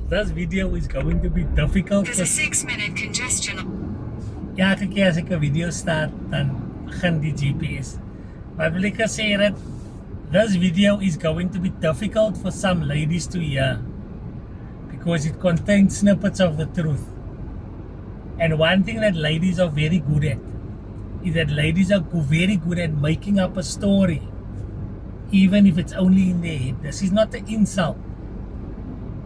This video is going to be difficult. There's a 6-minute congestion. Elke keer as ek 'n video start, dan begin die GPS. Maar wil ek sê dat this video is going to be difficult for some ladies to hear because it contains snippets of the truth. And one thing that ladies are very good at is that ladies are very good at making up a story, even if it's only in their head. This is not an insult.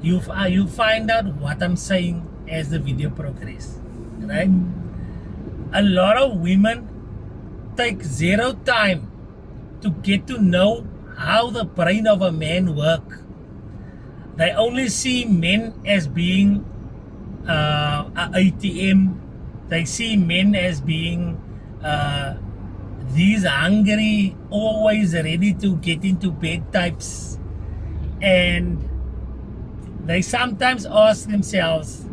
You find out what I'm saying as the video progresses, right? A lot of women take zero time to get to know how the brain of a man works. They only see men as being a ATM. They see men as being these hungry, always ready to get into bed types. And they sometimes ask themselves,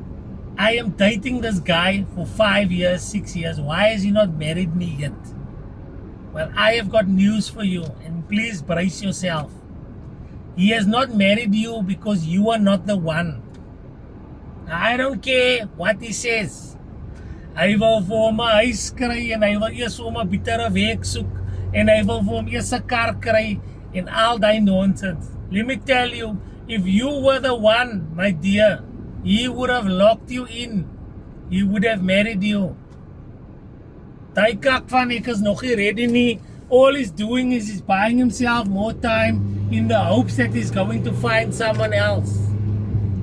I am dating this guy for 5 years, 6 years. Why has he not married me yet? Well, I have got news for you, and please brace yourself. He has not married you because you are not the one. I don't care what he says. Hy wil vir hom 'n huis kry en hy wil eers vir hom 'n betere werk soek en hy wil vir hom eers 'n kar kry en al daai nonsense. Let me tell you, if you were the one, my dear, he would have locked you in. He would have married you. Daai kak van ek is nog nie ready nie. All he's doing is he's buying himself more time in the hopes that he's going to find someone else.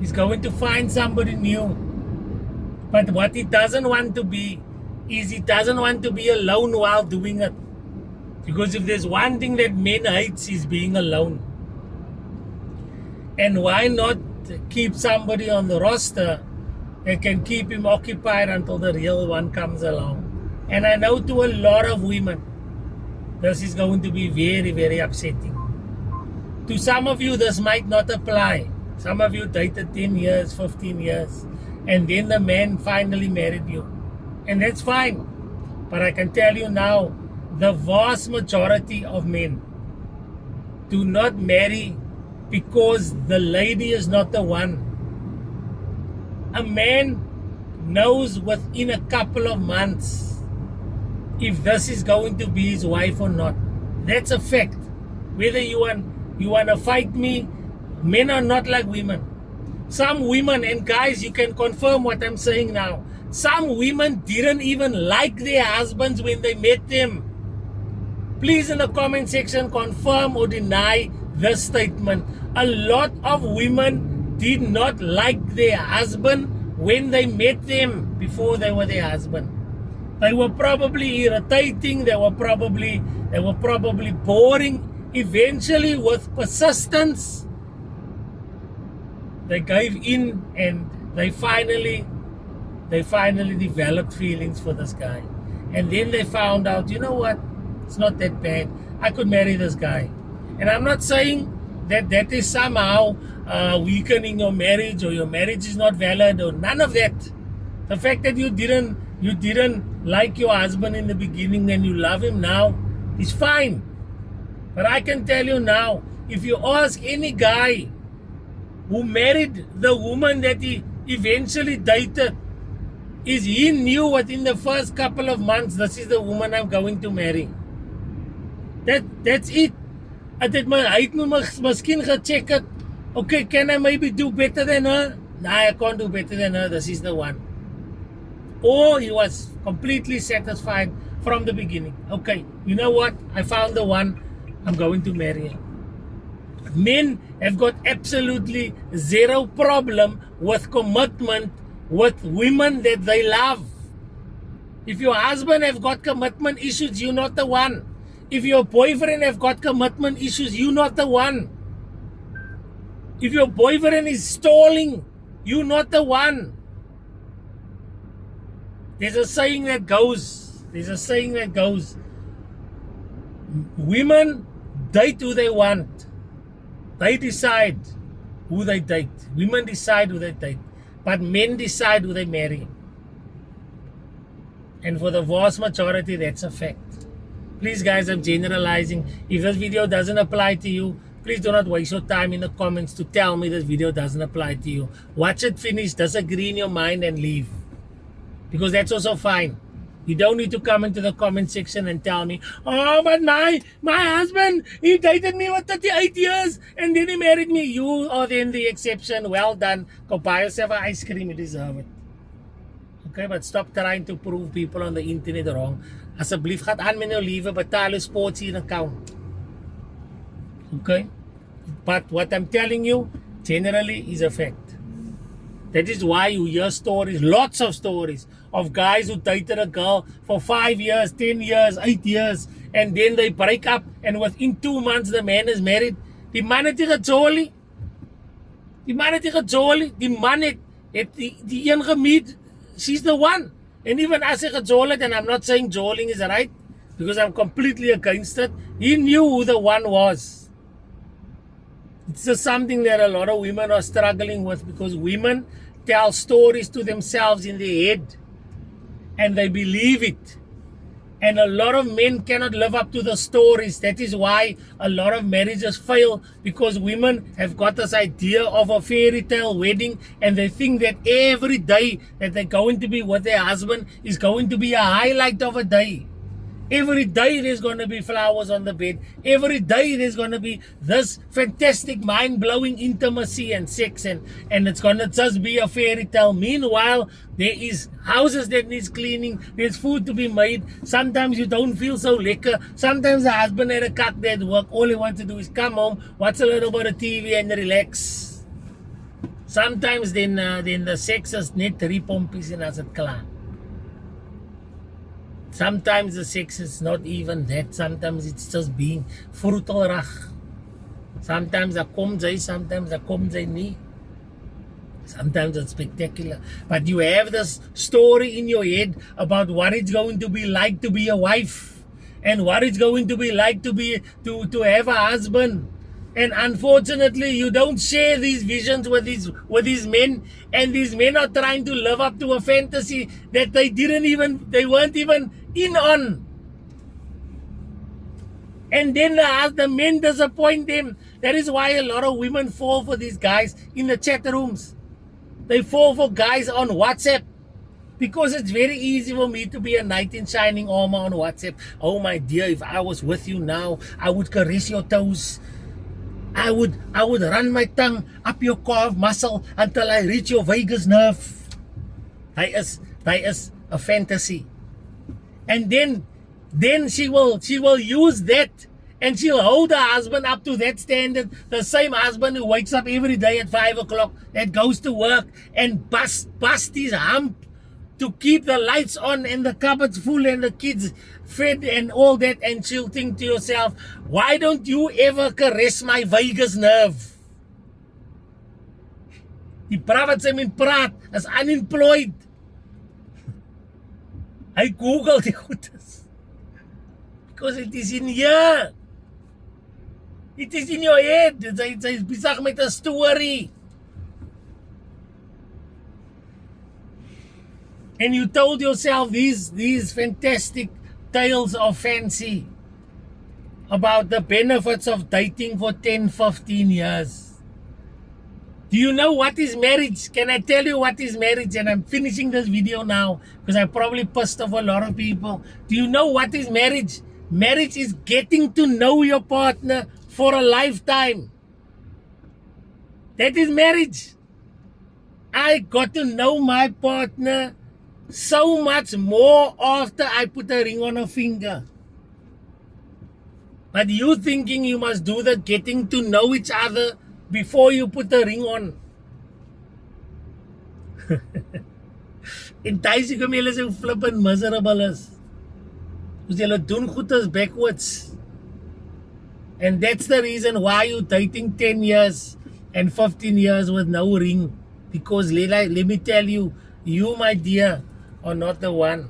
He's going to find somebody new. But what he doesn't want to be is he doesn't want to be alone while doing it. Because if there's one thing that men hates is being alone. And why not keep somebody on the roster that can keep him occupied until the real one comes along? And I know to a lot of women, this is going to be very, very upsetting. To some of you, this might not apply. Some of you dated 10 years, 15 years, and then the man finally married you. And that's fine. But I can tell you now, the vast majority of men do not marry because the lady is not the one. A man knows within a couple of months if this is going to be his wife or not. That's a fact. Whether you want to fight me, men are not like women. Some women, and guys, you can confirm what I'm saying now. Some women didn't even like their husbands when they met them. Please in the comment section confirm or deny this statement. A lot of women did not like their husband when they met them before they were their husband. They were probably irritating, they were probably boring. Eventually, with persistence, they gave in and they finally developed feelings for this guy. And then they found out, you know what? It's not that bad. I could marry this guy. And I'm not saying that is somehow weakening your marriage or your marriage is not valid or none of that. The fact that you didn't like your husband in the beginning and you love him now is fine. But I can tell you now, if you ask any guy who married the woman that he eventually dated, is he knew within the first couple of months, this is the woman I'm going to marry. That's it. Hy het miskien gecheck het. Okay, can I maybe do better than her? No, I can't do better than her. This is the one. Or he was completely satisfied from the beginning. Okay, you know what? I found the one. I'm going to marry her. Men have got absolutely zero problem with commitment with women that they love. If your husband have got commitment issues, you're not the one. If your boyfriend have got commitment issues, you're not the one. If your boyfriend is stalling, you're not the one. There's a saying that goes, women date who they want. They decide who they date. Women decide who they date. But men decide who they marry. And for the vast majority, that's a fact. Please guys, I'm generalizing. If this video doesn't apply to you, please do not waste your time in the comments to tell me this video doesn't apply to you. Watch it finish, disagree in your mind, and leave. Because that's also fine. You don't need to come into the comment section and tell me, oh, but my husband, he dated me for 38 years and then he married me. You are then the exception. Well done. Go buy yourself an ice cream. You deserve it. Okay, but stop trying to prove people on the internet wrong. Asseblief, gaat aan met jou liewe, betaal jou sports in account. Okay? But what I'm telling you, generally, is a fact. That is why you hear stories, lots of stories, of guys who dated a girl for 5 years, 10 years, 8 years, and then they break up, and within 2 months the man is married. Die man het nie gejolly. Die man het nie gejolly. Die man het die een gemeet. She's the one. And even as hy gejol het, and I'm not saying jolling is right, because I'm completely against it, he knew who the one was. It's just something that a lot of women are struggling with, because women tell stories to themselves in their head and they believe it. And a lot of men cannot live up to the stories. That is why a lot of marriages fail, because women have got this idea of a fairy tale wedding, and they think that every day that they're going to be with their husband is going to be a highlight of a day. Every day there's going to be flowers on the bed. Every day there's going to be this fantastic, mind-blowing intimacy and sex, and it's going to just be a fairy tale. Meanwhile, there is houses that needs cleaning. There's food to be made. Sometimes you don't feel so lekker. Sometimes the husband had a cut day at work. All he wants to do is come home, watch a little bit of TV and relax. Sometimes then the sex is net 3 pompies en as het klaar. Sometimes the sex is not even that. Sometimes it's just being fruitelrag. Sometimes I come jy, sometimes I come jy nie. Sometimes it's spectacular. But you have this story in your head about what it's going to be like to be a wife, and what it's going to be like to have a husband. And unfortunately, you don't share these visions with these men, and these men are trying to live up to a fantasy that they weren't even in on. And then the men disappoint them. That is why a lot of women fall for these guys in the chat rooms. They fall for guys on WhatsApp, because it's very easy for me to be a knight in shining armor on WhatsApp. Oh my dear, if I was with you now, I would caress your toes. I would run my tongue up your calf muscle until I reach your vagus nerve. That is a fantasy. And then she will use that, and she'll hold her husband up to that standard. The same husband who wakes up every day at 5 o'clock, that goes to work and bust his hump to keep the lights on and the cupboards full and the kids fed and all that. And she'll think to yourself, why don't you ever caress my vagus nerve? Die praat wat sy met praat is unemployed. Hy Google die goedes. Because it is in here. It is in your head. Sy is besig met 'n story. And you told yourself these fantastic tales of fancy about the benefits of dating for 10, 15 years. Do you know what is marriage? Can I tell you what is marriage? And I'm finishing this video now because I probably pissed off a lot of people. Do you know what is marriage? Marriage is getting to know your partner for a lifetime. That is marriage. I got to know my partner so much more after I put a ring on her finger. But you thinking you must do the getting to know each other before you put the ring on. En tydens kom julle so flippin miserable is. Because julle doen goed as backwards. And that's the reason why you're dating 10 years and 15 years with no ring. Because let me tell you, you, my dear, are not the one.